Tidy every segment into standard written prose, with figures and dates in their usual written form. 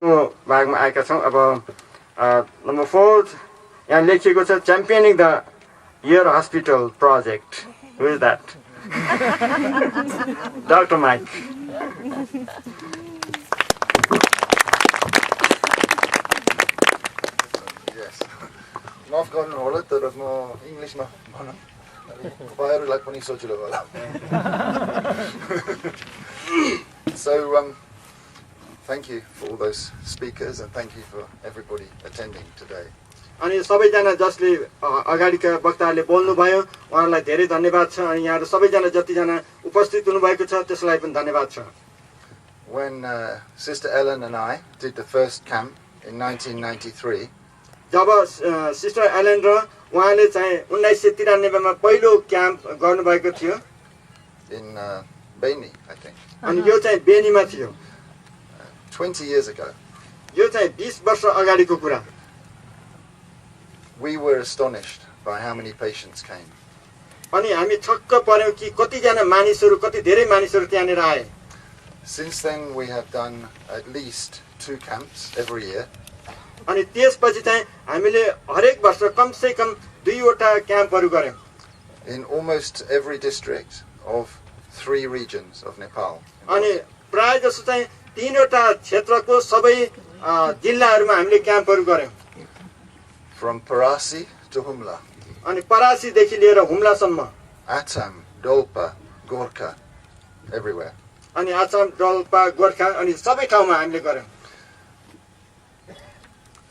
भागमा आएका छौं अब नम्बर 4 यहाँ लेखिएको छ championing the ear hospital project who is that doctor Mike yes माफ गर्नु होला तर म इंग्लिशमा भनौं तपाईहरुलाई पनि सजिलो होला So thank you for all those speakers and thank you for everybody attending today. अनि सबैजना जसले अगाडिका वक्ताहरूले बोल्नु भयो उहाँलाई धेरै धन्यवाद छ अनि यहाँ सबैजना जतिजना उपस्थित हुनु भएको छ त्यसलाई पनि धन्यवाद छ When Sister Ellen and I did the first camp in 1993, जब सिस्टर एलेन र उहाँले चाहिँ 1993 मा पहिलो क्याम्प गर्नुभएको थियो in Beni, I think. अनि यो चाहिँ बेनीमा थियो 20 years ago. यो चाहिँ 20 वर्ष अगाडिको कुरा We were astonished by how many patients came. अनि हामी छक्क पर्यौं कि कति जना मानिसहरु कति धेरै मानिसहरु त्यहाँनेर आए Since then we have done at least 2 camps every year. अनि त्यसपछि चाहिँ हामीले हरेक वर्ष कम से कम 2 वटा क्याम्पहरु गर्यौं In almost every district of 3 regions of Nepal. अनि प्राय जसो चाहिँ 3 वटा क्षेत्रको सबै जिल्लाहरुमा हामीले क्याम्पहरु गर्यौं From Parasi to Humla, अनि परासी देखि लिएर हुम्ला सम्म Atam, Dolpa, Gorkha, everywhere. अनि आसाम डल्पा गोर्खा अनि सबै ठाउँमा हामीले गर्यौं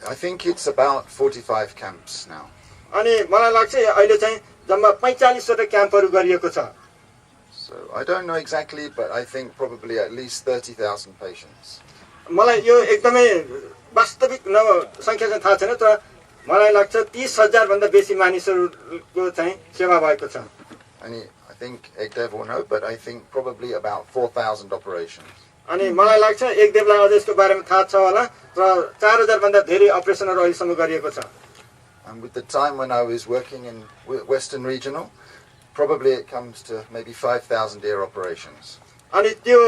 I think it's about 45 camps now. अनि मलाई लाग्छ अहिले चाहिँ जम्मा 45 वटा क्याम्पहरु गरिएको छ So I don't know exactly, but I think probably at least 30,000 patients. मलाई यो एकदमै वास्तविक संख्या चाहिँ थाहा छैन तर मलाई लाग्छ 30,000 भन्दा बेसी मानिसहरुको चाहिँ सेवा भएको छ And I think Egdev will know, but I think probably about 4,000 operations. अनि मलाई लाग्छ एकदेवलाई अझ यसको बारेमा थाहा छ होला र 4000 भन्दा धेरै अपरेसनहरु अहिलेसम्म गरिएको छ And with the time when I was working in Western Regional, probably it comes to maybe 5,000 ear operations. अनि त्यो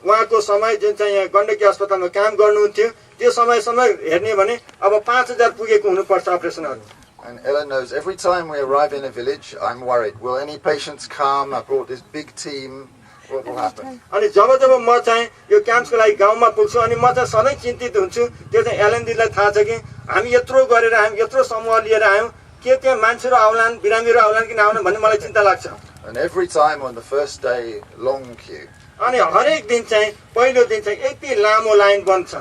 उहाँको समय जुन चाहिँ यहाँ गण्डकी अस्पतालमा काम गर्नुहुन्थ्यो त्यो समयसम्म हेर्ने भने अब 5000 पुगेको हुनुपर्छ अपरेसनहरु And Ella knows every time we arrive in a village, I'm worried. Will any patients come? I brought this big team. What will happen? अनि जब जब म चाहिँ यो क्याम्पको लागि गाउँमा पुग्छु अनि म चाहिँ सधैँ चिन्तित हुन्छु त्यो चाहिँ एलन दिदीलाई थाहा छ कि हामी यत्रो गरेर हामी यत्रो समूह लिएर आयौं के त्यहाँ मान्छेहरु आउलान् बिरामीहरु आउलान् कि नआउलान् भन्ने मलाई चिन्ता लाग्छ And every time on the first day, long queue. अनि हरेक दिन चाहिँ पहिलो दिन चाहिँ यति लामो लाइन बन्छ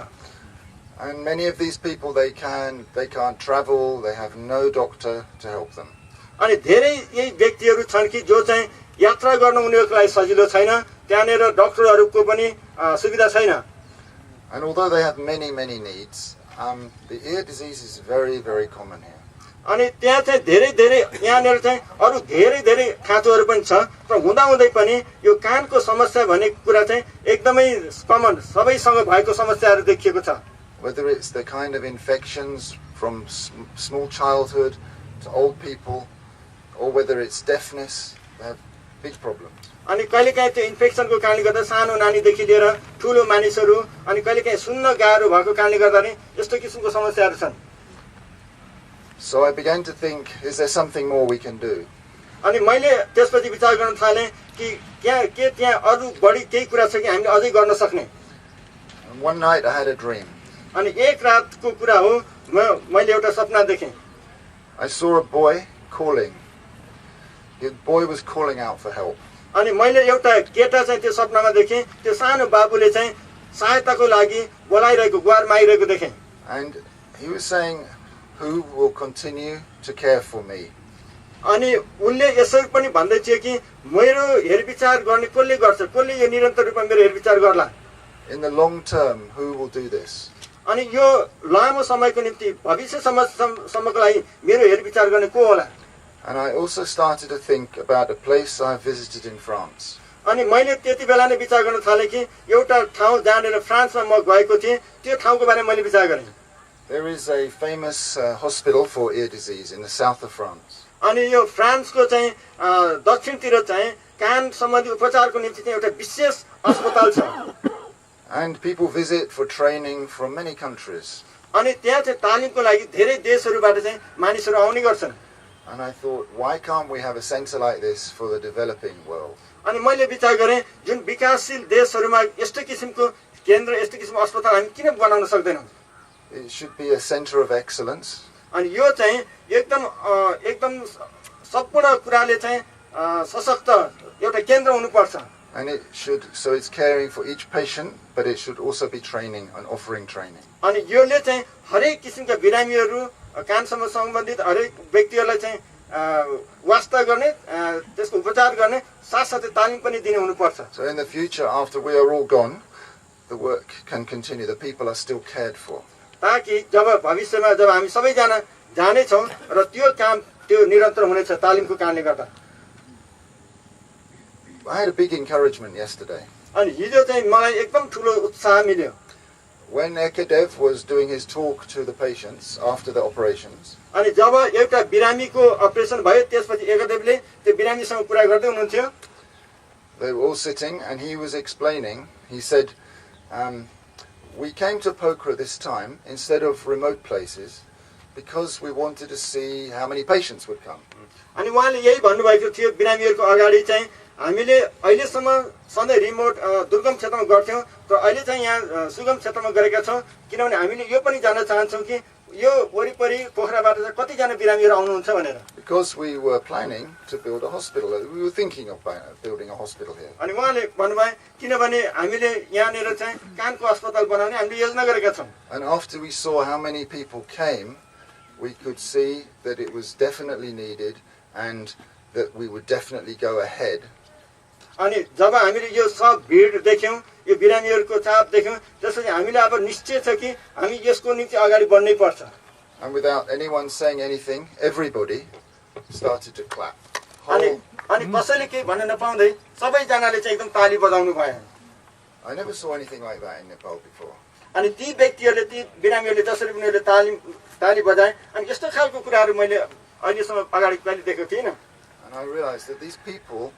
And many of these people, they can't travel, they have no doctor to help them. अनि धेरै यही व्यक्तिहरु छन् कि जो चाहिँ यात्रा गर्न उनीहरुको लागि सजिलो छैन त्यहाँनेर डाक्टरहरुको पनि सुविधा छैन And although they have many needs, the ear disease is very, very common here. अनि त्यहाँ चाहिँ धेरै धेरै यहाँनेर चाहिँ अरु धेरै धेरै खाँचोहरु पनि छ र हुँदाहुँदै पनि यो कानको समस्या भन्ने कुरा चाहिँ एकदमै कमन सबैसँग भएको समस्याहरु देखिएको छ Whether it's the kind of infections from small childhood to old people, or whether it's deafness, they have big problems. अनि कहिलेकाहीँ त्यो इन्फेक्सनको कारणले गर्दा सानो नानीदेखि लिएर ठूलो मानिसहरु अनि कहिलेकाहीँ सुन्न गाह्रो भएको कारणले गर्दा नि यस्तो किसिमको समस्याहरु छन् So I began to think, is there something more we can do? अनि मैले त्यसपछि विचार गर्न थाले कि त्यहाँ अरु बढी केही कुरा छ कि हामीले अझै गर्न सक्ने And one night I had a dream. अनि एक रातको कुरा हो मैले एउटा सपना देखेँ I saw a boy calling. The boy was calling out for help. अनि मैले एउटा केटा चाहिँ त्यो सपनामा देखेँ त्यो सानो बाबुले चाहिँ सहायताको लागि बोलाइरहेको गुहार मागिरहेको देखेँ And he was saying, who will continue to care for me? अनि उनले यसरी पनि भन्दै थियो कि मेरो हेरविचार गर्ने कसले गर्छ कसले यो निरन्तर रूपमा मेरो हेरविचार गर्ला In the long term, who will do this? अनि यो लामो समयको निम्ति भविष्यसम्मको लागि मेरो हेरविचार गर्ने को होला And I also started to think about a place I visited in France. अनि मैले त्यति बेला नै विचार गर्न थाले कि एउटा ठाउँ जहाँनेर फ्रान्समा म गएको थिएँ त्यो ठाउँको बारेमा मैले विचार गरेँ There is a famous hospital for ear disease in the south of France. अनि यो फ्रान्सको चाहिँ दक्षिणतिर चाहिँ कान सम्बन्धी उपचारको निम्ति चाहिँ एउटा विशेष अस्पताल छ And people visit for training from many countries. अनि त्यहाँ चाहिँ तालिमको लागि धेरै देशहरूबाट चाहिँ मानिसहरू आउने गर्छन्. And I thought, why can't we have a center like this for the developing world? अनि मैले विचार गरेँ जुन विकासशील देशहरूमा यस्तो किसिमको केन्द्र यस्तो किसिमको अस्पताल हामी किन बनाउन सक्दैनौँ? It should be a center of excellence. अनि यो चाहिँ एकदम सम्पूर्ण कुराले चाहिँ सशक्त एउटा केन्द्र हुनुपर्छ. And it should, so it's caring for each patient, but it should also be training and offering training. अनि योले चाहिँ हरेक किसिमका बिरामीहरू कानसँग सम्बन्धित हरेक व्यक्तिहरूलाई चाहिँ वास्ता गर्ने त्यसको उपचार गर्ने साथसाथै तालिम पनि दिने हुनुपर्छ. So in the future, after we are all gone, the work can continue. The people are still cared for. ताकि जब भविष्यमा जब हामी सबैजना जानेछौँ र त्यो काम त्यो निरन्तर हुनेछ तालिमको कारणले गर्दा. I had a big encouragement yesterday. अनि हिजो चाहिँ मलाई एकदम ठुलो उत्साह मिल्यो. When Ekadev was doing his talk to the patients after the operations, अनि जब एउटा बिरामीको अपरेसन भयो त्यसपछि एकदेवले त्यो बिरामीसँग कुरा गर्दै हुनुहुन्थ्यो. they were all sitting and he was explaining. He said, we came to Pokhara this time instead of remote places because we wanted to see how many patients would come. अनि उहाँले यही भन्नुभएको थियो बिरामीहरूको अगाडि चाहिँ हामीले अहिलेसम्म सधैँ रिमोट दुर्गम क्षेत्रमा गर्थ्यौँ तर अहिले चाहिँ यहाँ सुगम क्षेत्रमा गरेका छौँ किनभने हामीले यो पनि जान्न चाहन्छौँ कि यो वरिपरि पोखराबाट चाहिँ कतिजना बिरामीहरू आउनुहुन्छ भनेर. Because we were planning to build a hospital. We were thinking of building a hospital here. अनि उहाँले भन्नुभयो किनभने हामीले यहाँनिर चाहिँ कानको अस्पताल बनाउने हामीले योजना गरेका छौँ. And after we saw how many people came, we could see that it was definitely needed and that we would definitely go ahead. अनि जब हामीले यो सब भिड देख्यौँ यो बिरामीहरूको चाप देख्यौँ त्यसपछि हामीले अब निश्चय छ कि हामी यसको निम्ति अगाडि बढ्नै पर्छ. And without anyone saying anything, everybody started to clap. अनि कसैले केही भन्न नपाउँदै सबैजनाले चाहिँ एकदम ताली बजाउनु भयो. I never saw anything like that in Nepal before. अनि ती व्यक्तिहरूले ती बिरामीहरूले जसरी उनीहरूले ताली बजाए अनि यस्तो खालको कुराहरू मैले अहिलेसम्म अगाडि कहिले देखेको थिइनँ. And I realized that these people,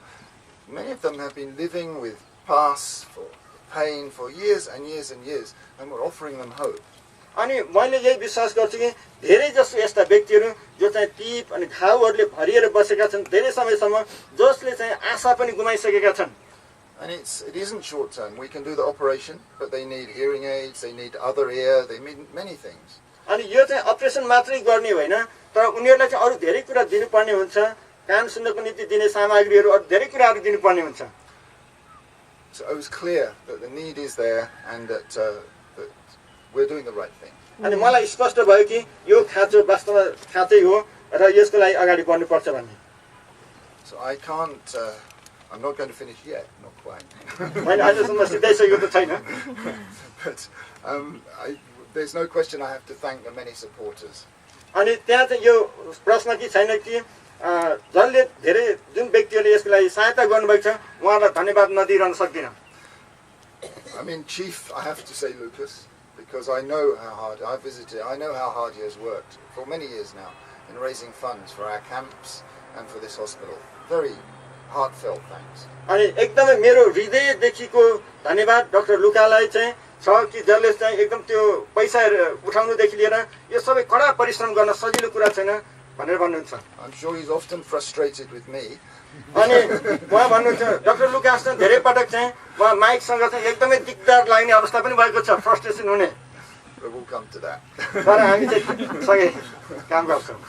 many of them have been living with past for pain for years and years and years, and we're offering them hope. अनि मैले यही विश्वास गर्छु कि धेरै जसो यस्ता व्यक्तिहरू जो चाहिँ टिप अनि घाउहरूले भरिएर बसेका छन् धेरै समयसम्म जसले चाहिँ आशा पनि गुमाइसकेका छन्. And it isn't short term. We can do the operation, but they need hearing aids, they need other ear, they need many things. अनि यो चाहिँ अपरेसन मात्रै गर्ने होइन तर उनीहरूलाई चाहिँ अरू धेरै कुरा दिनुपर्ने हुन्छ. कान सुन्नको निम्ति दिने सामग्रीहरू अरू धेरै कुराहरू दिनुपर्ने हुन्छ. So it was clear that the need is there and that we're doing the right thing. अनि मलाई स्पष्ट भयो कि यो खाँचो वास्तवमा खाँचै हो र यसको लागि अगाडि बढ्नुपर्छ भन्ने. So I can't, I'm not going to finish yet, not quite. मैले अहिलेसम्म सिधाइसकेको त छैन. But there's no question I have to thank the many supporters. अनि त्यहाँ चाहिँ यो प्रश्न कि छैन कि जसले धेरै जुन व्यक्तिहरूले यसको लागि सहायता गर्नुभएको छ उहाँलाई धन्यवाद नदिइरहन सक्दिनँ. I mean, Chief, I have to say Lucas, because I know how hard, I know how hard he has worked for many years now in raising funds for our camps and for this hospital. Very heartfelt thanks. अनि एकदमै मेरो हृदयदेखिको धन्यवाद doctor लुकालाई चाहिँ छ कि जसले चाहिँ एकदम त्यो पैसा उठाउनुदेखि लिएर यो सबै कडा परिश्रम गर्न सजिलो कुरा छैन भनेर भन्नुहुन्छ. I'm sure he's often frustrated with me. अनि उहाँ भन्नुहुन्छ डाक्टर लुकास चाहिँ धेरै पटक चाहिँ उहाँ माइकसँग चाहिँ एकदमै दिक्कत लाग्ने अवस्था पनि भएको छ, फ्रस्ट्रेसन हुने. But we'll come to that. तर हामी चाहिँ सँगै काम गर्छौँ.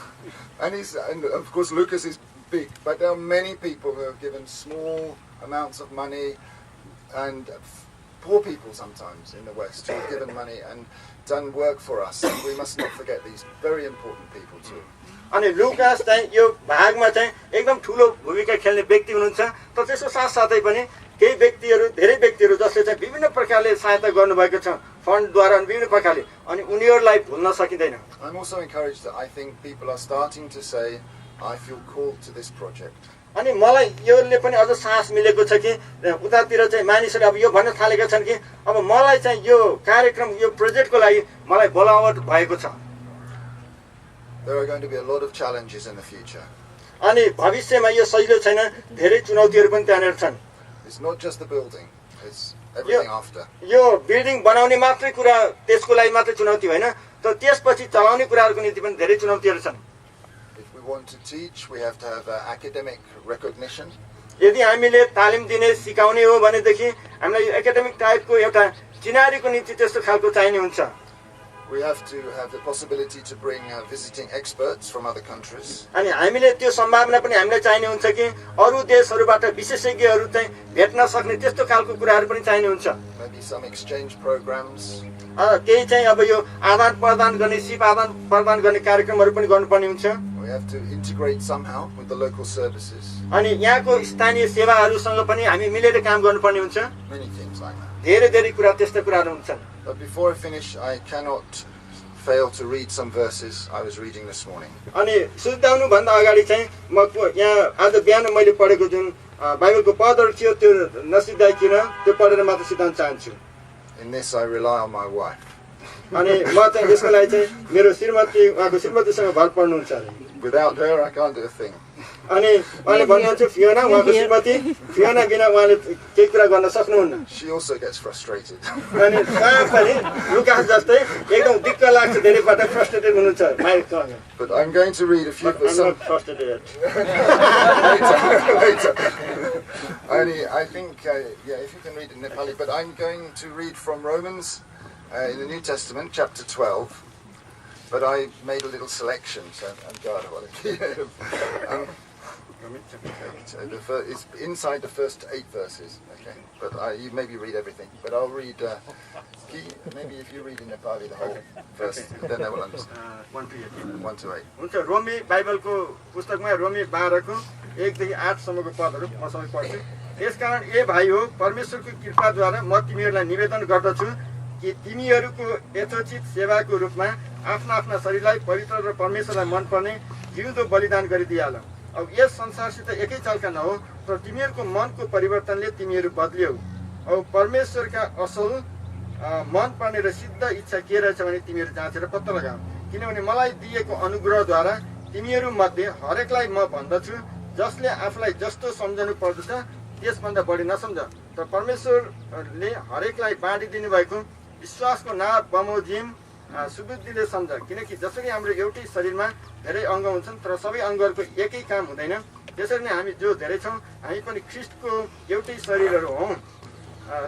And of course Lucas is big, but there are many people who have given small amounts of money, and poor people sometimes in the West who have given money and done work for us. And we must not forget these very important people too. अनि Lucas चाहिँ यो भागमा चाहिँ एकदम ठुलो भूमिका खेल्ने व्यक्ति हुनुहुन्छ तर त्यसको साथसाथै पनि केही व्यक्तिहरू धेरै व्यक्तिहरू जसले चाहिँ विभिन्न प्रकारले सहायता गर्नुभएको छ फन्डद्वारा विभिन्न प्रकारले अनि उनीहरूलाई भुल्न सकिँदैन. I'm also encouraged that I think people are starting to say, I feel called to this project. अनि मलाई योले पनि अझ साहस मिलेको छ कि उतातिर चाहिँ मानिसहरूले अब यो भन्न थालेका छन् कि अब मलाई चाहिँ यो कार्यक्रम यो प्रोजेक्टको लागि मलाई बोलावट भएको छ. There are going to be a lot of challenges in the future. अनि भविष्यमा यो सजिलो छैन, धेरै चुनौतीहरू पनि त्यहाँनिर छन्. It's not just the building. It's everything after. यो बिल्डिङ बनाउने मात्रै कुरा त्यसको लागि मात्रै चुनौती होइन, तर त्यसपछि चलाउने कुराहरूको निम्ति पनि धेरै चुनौतीहरू छन्। If we want to teach, we have to have academic recognition. यदि हामीले तालिम दिने सिकाउने हो भनेदेखि हामीलाई यो एकाडेमिक टाइपको एउटा चिनारीको निम्ति त्यस्तो खालको चाहिने हुन्छ। We have to have the possibility to bring visiting experts from other countries. अनि हामीले त्यो सम्भावना पनि हामीलाई चाहिने हुन्छ कि अरू देशहरूबाट विशेषज्ञहरू चाहिँ भेट्न सक्ने त्यस्तो खालको कुराहरू पनि चाहिने हुन्छ। Maybe some exchange programs. त्यही चाहिँ अब यो आदान प्रदान गर्ने सिप आदान प्रदान गर्ने कार्यक्रमहरू पनि गर्नुपर्ने हुन्छ। We have to integrate somehow with the local services. अनि यहाँको स्थानीय सेवाहरूसँग पनि हामी मिलेर काम गर्नुपर्ने हुन्छ। Many things like that. धेरै धेरै कुरा त्यस्ता कुराहरू हुन्छन्। But before I finish, I cannot fail to read some verses I was reading this morning. अनि सुझाउनु भन्दा अगाडि चाहिँ म यहाँ आज बिहान मैले पढेको जुन बाइबलको पदहरू थियो त्यो नसिद्धाइकिन त्यो पढेर मात्र सिद्धाउन चाहन्छु। In this I rely on my wife. अनि म चाहिँ यसको लागि चाहिँ मेरो श्रीमती उहाँको श्रीमतीसँग भर पर्नुहुन्छ अरे। Without her, I can't do a thing. अनि उहाँले भन्नुहुन्छ फियोना उहाँको श्रीमती फियोना बिना उहाँले केही कुरा गर्न सक्नुहुन्न। She also gets frustrated. अनि कहाँ पनि लुकास जस्तै एकदम दिक्क लाग्छ, धेरै पटक फ्रस्ट्रेटेड हुनुहुन्छ माइकसँग। But I'm going to read a few verses. Frustrated Later. Only, I think, if you can read in Nepali, but I'm going to read from Romans in the New Testament, chapter 12. But I made a little selection, so it's inside the first 8 verses, okay? But you maybe read everything. But I'll read, maybe if you read in Nepali the whole verse, then they will understand. 1 to 8. हुन्छ, रोमी बाइबलको पुस्तकमा रोमी 12 को 1 देखि 8 सम्मको पदहरू मसँग पढ्छु। यसकारण ए भाइ हो, परमेश्वरको कृपाद्वारा म तिमीहरूलाई निवेदन गर्दछु कि तिमीहरूको यथोचित सेवाको रूपमा आफ्ना आफ्ना शरीरलाई पवित्र र परमेश्वरलाई मनपर्ने जिउँदो बलिदान गरिदिहाल। अब यस संसारसित एकै चलका नहो, तर तिमीहरूको मनको परिवर्तनले तिमीहरू बदलियौ। अब परमेश्वरका असल मनपर्ने र सिद्ध इच्छा के रहेछ भने तिमीहरू जाँचेर पत्ता लगाऊ। किनभने मलाई दिएको अनुग्रहद्वारा तिमीहरू मध्ये हरेकलाई म भन्दछु, जसले आफूलाई जस्तो सम्झनु पर्दछ त्यसभन्दा बढी नसम्झ, तर परमेश्वरले हरेकलाई बाँडिदिनु भएको विश्वासको नाप बमोजिम सुबुद्धिले सम्झ। किनकि जसरी हाम्रो एउटै शरीरमा धेरै अङ्ग हुन्छन् तर सबै अङ्गहरूको एकै काम हुँदैन, त्यसरी नै हामी जो धेरै छौँ हामी पनि ख्रिस्टको एउटै शरीरहरू हौँ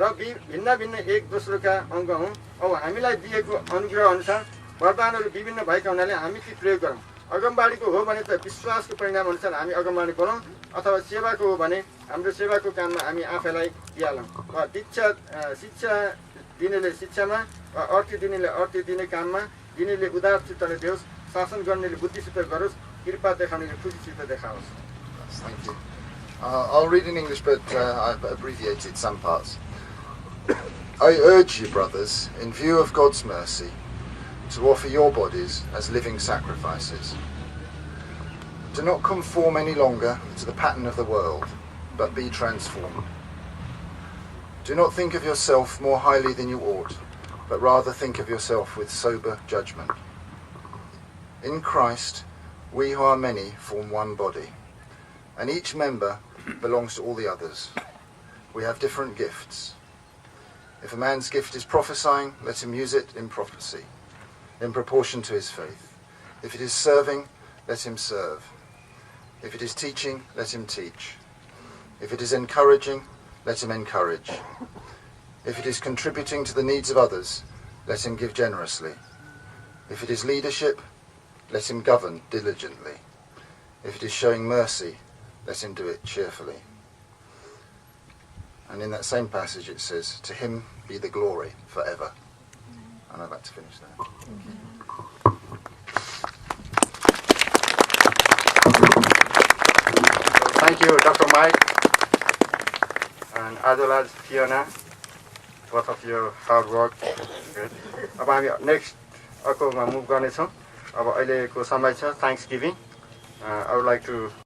र भिन्न भिन्न एक दोस्रोका अङ्ग हौँ। अब हामीलाई दिएको अनुग्रह अनुसार वरदानहरू विभिन्न भएका हुनाले हामी ती प्रयोग गरौँ। अगमबाडीको हो भने त विश्वासको परिणाम अनुसार हामी अगमबाडी बोलौँ, अथवा सेवाको हो भने हाम्रो सेवाको काममा हामी आफैलाई दिइहालौँ। शिक्षा दिनेले शिक्षामा, अर्थी दिनेले अर्थी दिने काममा, दिनेले उदार चित्तले देओस्, शासन गर्नेले बुद्धिसित गरोस्, कृपा देखाउनेले खुसीसित देखाओस्। Thank you. I'll read in English, but I've abbreviated some parts. I urge you, brothers, in view of God's mercy, to offer your bodies as living sacrifices. Do not conform any longer to the pattern of the world, but be transformed. Do not think of yourself more highly than you ought, but rather think of yourself with sober judgment. In Christ, we who are many form one body, and each member belongs to all the others. We have different gifts. If a man's gift is prophesying, let him use it in prophecy, in proportion to his faith. If it is serving, let him serve. If it is teaching, let him teach. If it is encouraging, let him encourage. If it is contributing to the needs of others, let him give generously. If it is leadership, let him govern diligently. If it is showing mercy, let him do it cheerfully. And in that same passage it says, to him be the glory forever. And I'd like to finish there. Thank you, Dr. Mike and Adola Fiona, both of your hard work. Good. अब हामी next अर्कोमा move गर्नेछौँ। अब अहिलेको समय छ thanks giving. I would like to